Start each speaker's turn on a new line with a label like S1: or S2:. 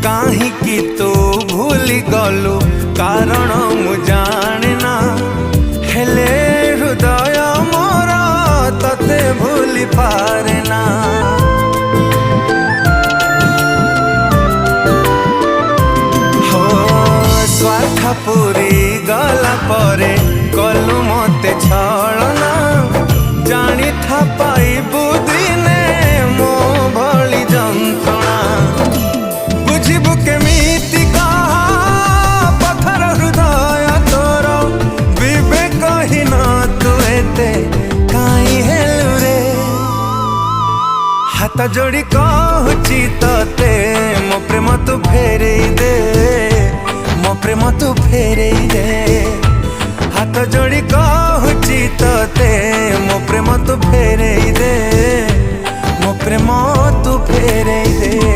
S1: काहींकि तू भूली गलु कारण मु जाने ना हेले हृदय मोर तते भूली पारे ना। हो स्वार्थ पूरी गला परे कलु मते छलना जानी था पाइबु दिने मो भली जंत्रणा। बुझिबु केमिति कहा पत्थर हृदय तोर विवेक ही न तू एते काई हेलु रे। हाथ जोड़ी कहूची तते मो प्रेम तू फेरे दे, मो प्रेम तू फेरे दे। हाथ जोड़ी कहूची तते मो प्रेम तू फेरे दे, मो प्रेम तू फेरे दे।